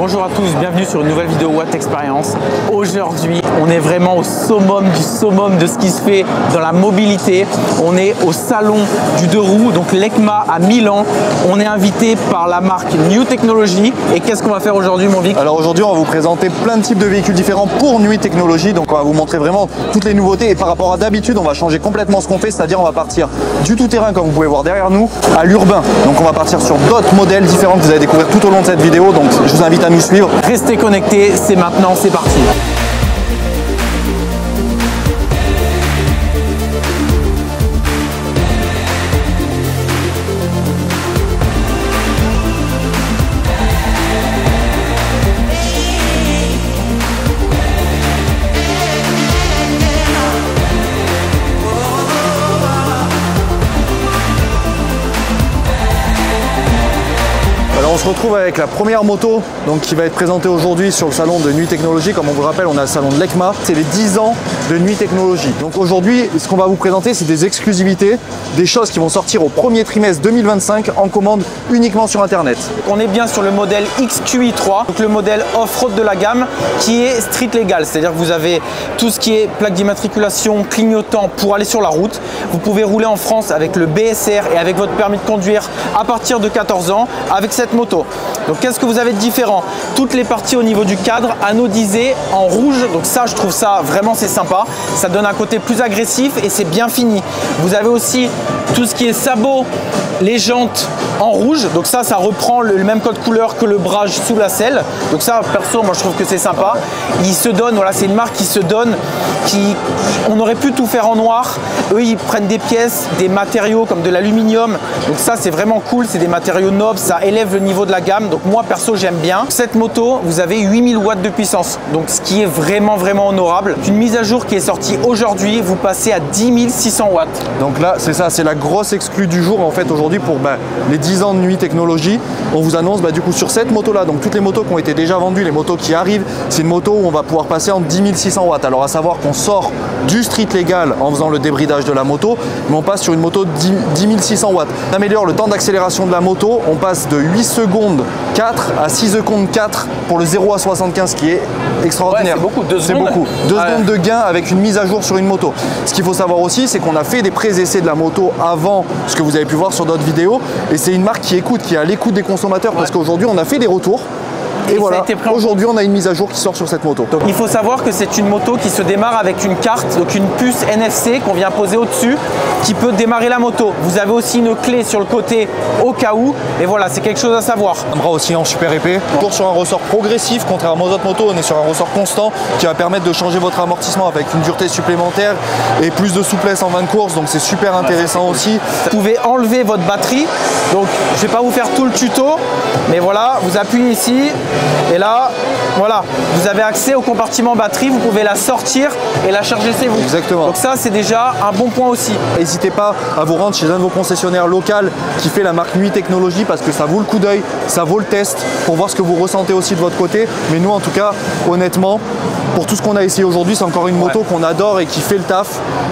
Bonjour à tous, bienvenue sur une nouvelle vidéo Watt Experience. Aujourd'hui, on est vraiment au summum du summum de ce qui se fait dans la mobilité. On est au salon du deux roues, donc l'EICMA à Milan. On est invité par la marque New Technology. Et qu'est-ce qu'on va faire aujourd'hui, mon Vic? Alors aujourd'hui, on va vous présenter plein de types de véhicules différents pour New Technology. Donc on va vous montrer vraiment toutes les nouveautés. Et par rapport à d'habitude, on va changer complètement ce qu'on fait, c'est-à-dire on va partir du tout-terrain, comme vous pouvez voir derrière nous, à l'urbain. Donc on va partir sur d'autres modèles différents que vous allez découvrir tout au long de cette vidéo. Donc je vous invite à nous suivre. Restez connectés, c'est maintenant, c'est parti. On se retrouve avec la première moto qui va être présentée aujourd'hui sur le salon de New Technology. Comme on vous le rappelle, on a le salon de l'EICMA. C'est les 10 ans de New Technology. Donc aujourd'hui, ce qu'on va vous présenter, c'est des exclusivités, des choses qui vont sortir au premier trimestre 2025 en commande uniquement sur Internet. On est bien sur le modèle XQi3, donc le modèle off-road de la gamme qui est street légal. C'est-à-dire que vous avez tout ce qui est plaque d'immatriculation, clignotant pour aller sur la route. Vous pouvez rouler en France avec le BSR et avec votre permis de conduire à partir de 14 ans avec cette moto. Donc qu'est-ce que vous avez de différent? Toutes les parties au niveau du cadre anodisées en rouge, donc ça je trouve ça vraiment c'est sympa, ça donne un côté plus agressif et c'est bien fini. Vous avez aussi tout ce qui est sabot, les jantes en rouge, donc ça reprend le même code couleur que le brage sous la selle, donc ça perso moi je trouve que c'est sympa. Ils se donnent, voilà, c'est une marque qui se donne, on aurait pu tout faire en noir, eux ils prennent des pièces, des matériaux comme de l'aluminium, donc ça c'est vraiment cool, c'est des matériaux nobles, ça élève le niveau de la gamme, donc moi perso j'aime bien. Cette moto, vous avez 8000 watts de puissance, donc ce qui est vraiment honorable. Une mise à jour qui est sortie aujourd'hui, vous passez à 10 600 watts. Donc là c'est ça, c'est la grosse exclue du jour en fait aujourd'hui pour les 10 ans de New Technology. On vous annonce du coup sur cette moto là, donc toutes les motos qui ont été déjà vendues, les motos qui arrivent, c'est une moto où on va pouvoir passer en 10 600 watts. Alors à savoir qu'on sort du street légal en faisant le débridage de la moto, mais on passe sur une moto de 10 600 watts. On améliore le temps d'accélération de la moto, on passe de 8 secondes 4 à 6 secondes 4 pour le 0 à 75, qui est extraordinaire. Ouais, c'est beaucoup, 2 secondes. C'est beaucoup. 2 secondes de gain avec une mise à jour sur une moto. Ce qu'il faut savoir aussi, c'est qu'on a fait des pré-essais de la moto avant ce que vous avez pu voir sur d'autres vidéos, et c'est une marque qui écoute, qui est à l'écoute des consommateurs, parce qu'aujourd'hui on a fait des retours. Et voilà, aujourd'hui on a une mise à jour qui sort sur cette moto. Donc, il faut savoir que c'est une moto qui se démarre avec une carte, donc une puce NFC qu'on vient poser au-dessus, qui peut démarrer la moto. Vous avez aussi une clé sur le côté au cas où, et voilà, c'est quelque chose à savoir. Un bras aussi en super épais, toujours sur un ressort progressif, contrairement aux autres motos, on est sur un ressort constant qui va permettre de changer votre amortissement avec une dureté supplémentaire et plus de souplesse en fin de course, donc c'est super intéressant aussi. Vous pouvez enlever votre batterie, donc je ne vais pas vous faire tout le tuto, mais voilà, vous appuyez ici. Et là, voilà, vous avez accès au compartiment batterie, vous pouvez la sortir et la charger chez vous. Exactement. Donc ça, c'est déjà un bon point aussi. N'hésitez pas à vous rendre chez un de vos concessionnaires locaux qui fait la marque New Technology, parce que ça vaut le coup d'œil, ça vaut le test pour voir ce que vous ressentez aussi de votre côté. Mais nous, en tout cas, honnêtement, pour tout ce qu'on a essayé aujourd'hui, c'est encore une moto qu'on adore et qui fait le taf.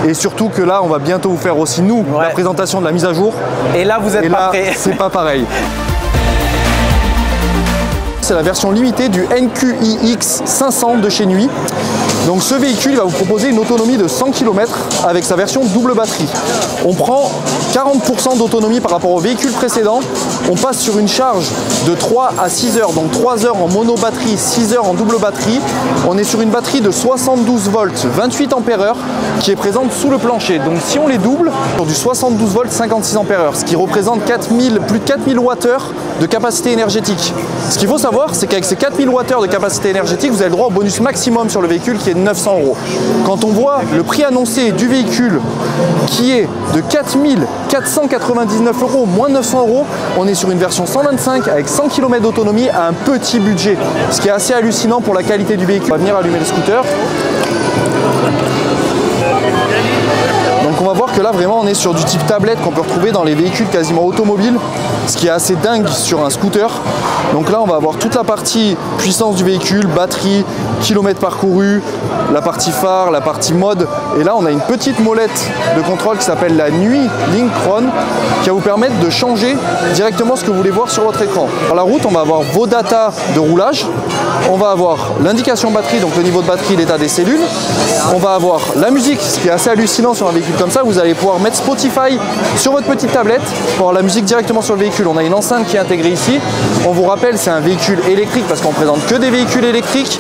Et surtout que là, on va bientôt vous faire aussi, nous, la présentation de la mise à jour. Et là, vous êtes pas prêts. C'est pas pareil. C'est la version limitée du NQiX 500 de chez New. Donc ce véhicule va vous proposer une autonomie de 100 km avec sa version double batterie. On prend 40% d'autonomie par rapport au véhicule précédent. On passe sur une charge de 3 à 6 heures, donc 3 heures en mono batterie, 6 heures en double batterie. On est sur une batterie de 72 volts, 28 ampères-heure qui est présente sous le plancher. Donc si on les double, sur du 72 volts, 56 ampères-heure, ce qui représente plus de 4000 Wh de capacité énergétique. Ce qu'il faut savoir, c'est qu'avec ces 4000 Wh de capacité énergétique, vous avez le droit au bonus maximum sur le véhicule qui est de 900 €. Quand on voit le prix annoncé du véhicule qui est de 4 499 €, moins 900 €, on est sur une version 125 avec 100 km d'autonomie à un petit budget. Ce qui est assez hallucinant pour la qualité du véhicule. On va venir allumer le scooter. Donc on va voir que là vraiment on est sur du type tablette qu'on peut retrouver dans les véhicules quasiment automobiles. ce qui est assez dingue sur un scooter. Donc là, on va avoir toute la partie puissance du véhicule, batterie, kilomètres parcourus, la partie phare, la partie mode. Et là, on a une petite molette de contrôle qui s'appelle la Nui Linkron qui va vous permettre de changer directement ce que vous voulez voir sur votre écran. Sur la route, on va avoir vos datas de roulage. On va avoir l'indication batterie, donc le niveau de batterie, l'état des cellules. On va avoir la musique, ce qui est assez hallucinant sur un véhicule comme ça. Vous allez pouvoir mettre Spotify sur votre petite tablette pour avoir la musique directement sur le véhicule. On a une enceinte qui est intégrée ici. On vous rappelle, c'est un véhicule électrique parce qu'on ne présente que des véhicules électriques.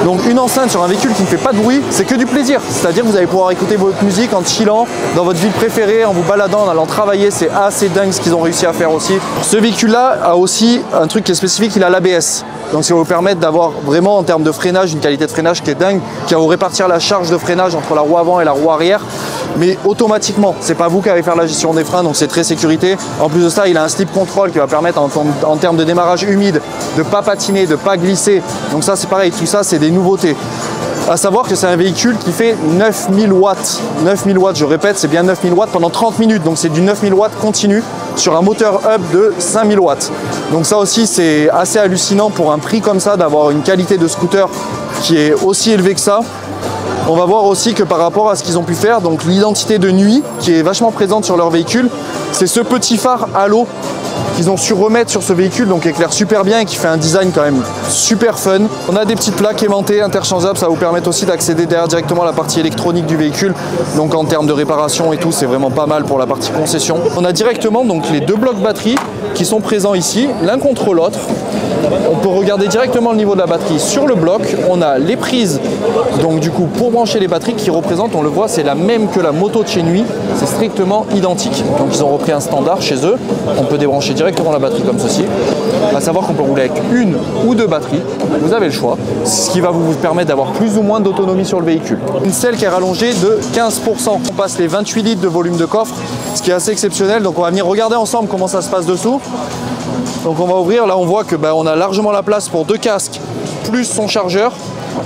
Donc une enceinte sur un véhicule qui ne fait pas de bruit, c'est que du plaisir. C'est-à-dire que vous allez pouvoir écouter votre musique en chillant dans votre ville préférée, en vous baladant, en allant travailler. C'est assez dingue ce qu'ils ont réussi à faire aussi. Ce véhicule-là a aussi un truc qui est spécifique, il a l'ABS. Donc ça va vous permettre d'avoir vraiment en termes de freinage, une qualité de freinage qui est dingue, qui va vous répartir la charge de freinage entre la roue avant et la roue arrière. Mais automatiquement, c'est pas vous qui allez faire la gestion des freins, donc c'est très sécurité. En plus de ça, il a un slip control qui va permettre en termes de démarrage humide de pas patiner, de pas glisser. Donc ça c'est pareil, tout ça c'est des nouveautés. À savoir que c'est un véhicule qui fait 9000 watts. 9000 watts, je répète, c'est bien 9000 watts pendant 30 minutes. Donc c'est du 9000 watts continu sur un moteur hub de 5000 watts. Donc ça aussi c'est assez hallucinant pour un prix comme ça d'avoir une qualité de scooter qui est aussi élevée que ça. On va voir aussi que par rapport à ce qu'ils ont pu faire, donc l'identité de nuit qui est vachement présente sur leur véhicule, c'est ce petit phare halo qu'ils ont su remettre sur ce véhicule, donc qui éclaire super bien et qui fait un design quand même super fun. On a des petites plaques aimantées interchangeables, ça va vous permettre aussi d'accéder derrière directement à la partie électronique du véhicule. Donc en termes de réparation et tout, c'est vraiment pas mal pour la partie concession. On a directement donc les deux blocs batterie qui sont présents ici, l'un contre l'autre. On peut regarder directement le niveau de la batterie sur le bloc. On a les prises, donc du coup pour brancher les batteries qui représentent, on le voit, c'est la même que la moto de chez Nui, c'est strictement identique. Donc ils ont repris un standard chez eux. On peut débrancher directement la batterie comme ceci. À savoir qu'on peut rouler avec une ou deux batteries, vous avez le choix, ce qui va vous permettre d'avoir plus ou moins d'autonomie sur le véhicule. Une selle qui est rallongée de 15%. On passe les 28 litres de volume de coffre, ce qui est assez exceptionnel. Donc on va venir regarder ensemble comment ça se passe dessous. Donc on va ouvrir, là on voit que on a largement la place pour deux casques plus son chargeur.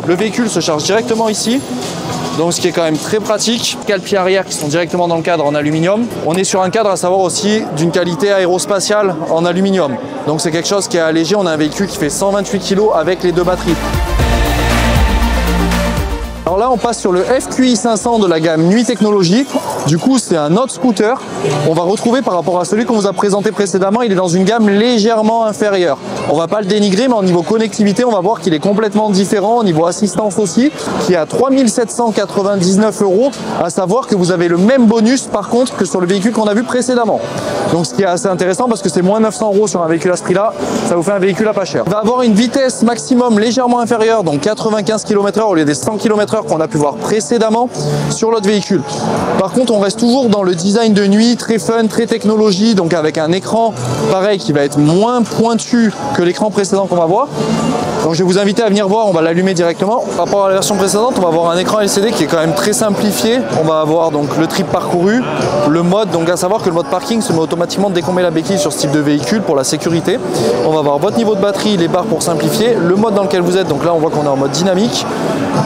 Le véhicule se charge directement ici, donc ce qui est quand même très pratique. Quatre pieds arrière qui sont directement dans le cadre en aluminium. On est sur un cadre à savoir aussi d'une qualité aérospatiale en aluminium. Donc c'est quelque chose qui est allégé, on a un véhicule qui fait 128 kg avec les deux batteries. Alors là on passe sur le FQi 500 de la gamme Nui Technologies. Du coup c'est un autre scooter. On va retrouver par rapport à celui qu'on vous a présenté précédemment, il est dans une gamme légèrement inférieure. On va pas le dénigrer, mais au niveau connectivité on va voir qu'il est complètement différent. Au niveau assistance aussi, qui est à 3799 €. À savoir que vous avez le même bonus par contre que sur le véhicule qu'on a vu précédemment. Donc ce qui est assez intéressant parce que c'est moins 900 € sur un véhicule à ce prix là, ça vous fait un véhicule à pas cher. Il va avoir une vitesse maximum légèrement inférieure, donc 95 km/h au lieu des 100 km/h qu'on a pu voir précédemment sur l'autre véhicule. Par contre on reste toujours dans le design de Nui, très fun, très technologie, donc avec un écran pareil qui va être moins pointu que l'écran précédent qu'on va voir. Donc je vais vous inviter à venir voir, on va l'allumer directement. Par rapport à la version précédente, on va avoir un écran LCD qui est quand même très simplifié. On va avoir donc le trip parcouru, le mode, donc à savoir que le mode parking se met automatiquement dès qu'on met la béquille sur ce type de véhicule pour la sécurité. On va avoir votre niveau de batterie, les barres pour simplifier, le mode dans lequel vous êtes, donc là on voit qu'on est en mode dynamique,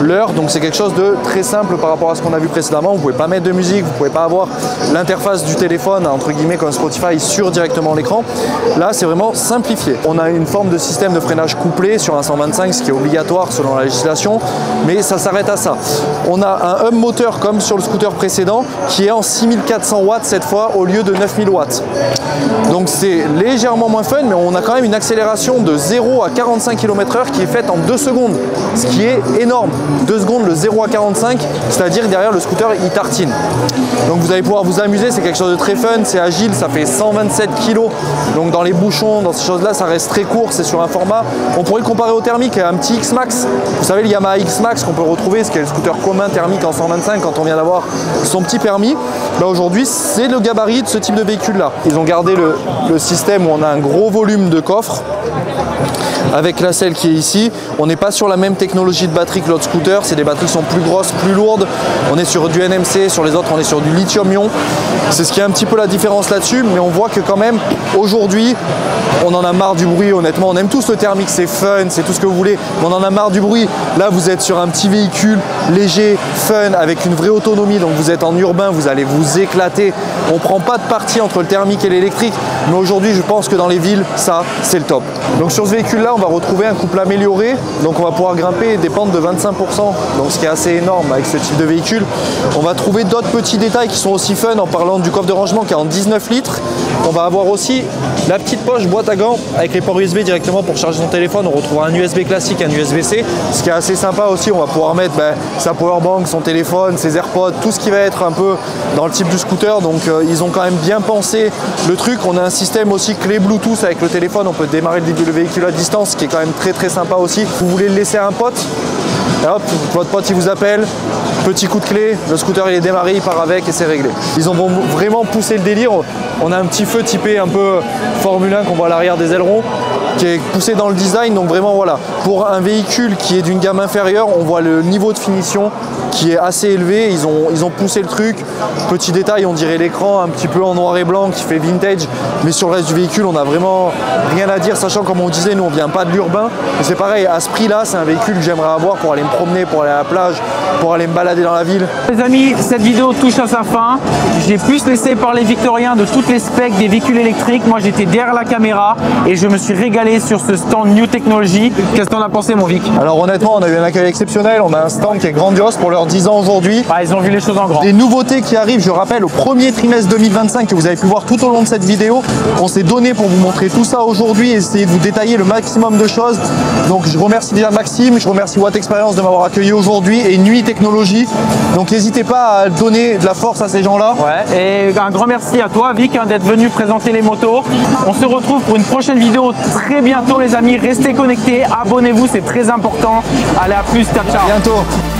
l'heure, donc c'est quelque chose de très simple par rapport à ce qu'on a vu précédemment. Vous pouvez pas mettre de musique, vous pouvez pas avoir l'interface du téléphone entre guillemets comme Spotify sur directement l'écran. Là c'est vraiment simplifié. On a une forme de système de freinage couplé sur un 125, ce qui est obligatoire selon la législation, mais ça s'arrête à ça. On a un hub moteur comme sur le scooter précédent qui est en 6400 watts cette fois au lieu de 9000 watts. Donc c'est légèrement moins fun, mais on a quand même une accélération de 0 à 45 km/h qui est faite en 2 secondes, ce qui est énorme. 2 secondes, le 0 à 45, c'est-à-dire derrière le scooter il tartine. Donc vous allez pouvoir vous amuser, c'est quelque chose de très fun, c'est agile, ça fait 127 kg. Donc dans les bouchons, dans ces choses-là, ça reste très court, c'est sur un format. On pourrait le comparer au thermique, à un petit X-Max. Vous savez, le Yamaha X-Max qu'on peut retrouver, ce qui est le scooter commun thermique en 125 quand on vient d'avoir son petit permis. Là aujourd'hui, c'est le gabarit de ce type de véhicule-là. Ils ont gardé le système où on a un gros volume de coffre avec la selle qui est ici. On n'est pas sur la même technologie de batterie que l'autre scooter, c'est des batteries qui sont plus grosses, plus lourdes. On est sur du NMC, sur les autres on est sur du lithium-ion. C'est ce qui est un petit peu la différence là-dessus, mais on voit que quand même aujourd'hui on en a marre du bruit. Honnêtement, on aime tous le thermique, c'est fun, c'est tout ce que vous voulez, mais on en a marre du bruit. Là vous êtes sur un petit véhicule léger, fun, avec une vraie autonomie. Donc vous êtes en urbain, vous allez vous éclater. On prend pas de parti entre le thermique et l'électrique, mais aujourd'hui je pense que dans les villes, ça c'est le top. Donc sur ce véhicule-là, on va retrouver un couple amélioré. Donc on va pouvoir grimper des pentes de 25%, donc ce qui est assez énorme avec ce type de véhicule. On va trouver d'autres petits détails qui sont aussi fun en parlant du coffre de rangement qui est en 19 litres. On va avoir aussi la petite poche boîte à gants avec les ports USB directement pour charger son téléphone. On retrouvera un USB classique, un USB-C. Ce qui est assez sympa aussi, on va pouvoir mettre sa powerbank, son téléphone, ses AirPods, tout ce qui va être un peu dans le type du scooter. Donc ils ont quand même bien pensé le truc. On a un système aussi clé Bluetooth avec le téléphone. On peut démarrer le véhicule à distance, ce qui est quand même très sympa aussi. Vous voulez le laisser à un pote, et hop, votre pote il vous appelle, petit coup de clé, le scooter il est démarré, il part avec et c'est réglé. Ils ont vraiment poussé le délire. On a un petit feu typé un peu Formule 1 qu'on voit à l'arrière des ailerons, qui est poussé dans le design. Donc vraiment voilà, pour un véhicule qui est d'une gamme inférieure, on voit le niveau de finition qui est assez élevé. Ils ont poussé le truc. Petit détail, on dirait l'écran un petit peu en noir et blanc qui fait vintage, mais sur le reste du véhicule on n'a vraiment rien à dire, sachant comme on disait, nous on vient pas de l'urbain, mais c'est pareil, à ce prix là c'est un véhicule que j'aimerais avoir pour aller me promener, pour aller à la plage, pour aller me balader dans la ville. Les amis, cette vidéo touche à sa fin. J'ai plus laissé parler Victorien de toutes les specs des véhicules électriques. Moi j'étais derrière la caméra et je me suis régalé sur ce stand New Technology. Qu'est-ce que t'en as pensé mon Vic? Alors honnêtement, on a eu un accueil exceptionnel, on a un stand qui est grandiose pour leurs 10 ans aujourd'hui. Ah, ils ont vu les choses en grand. Des nouveautés qui arrivent, je rappelle, au premier trimestre 2025 que vous avez pu voir tout au long de cette vidéo. On s'est donné pour vous montrer tout ça aujourd'hui et essayer de vous détailler le maximum de choses. Donc je remercie déjà Maxime, je remercie Watt Experience de m'avoir accueilli aujourd'hui et Nuit Technologie. Donc n'hésitez pas à donner de la force à ces gens-là. Ouais, et un grand merci à toi Vic d'être venu présenter les motos. On se retrouve pour une prochaine vidéo très bientôt les amis. Restez connectés, abonnez-vous, c'est très important. Allez, à plus, ciao ciao. À bientôt.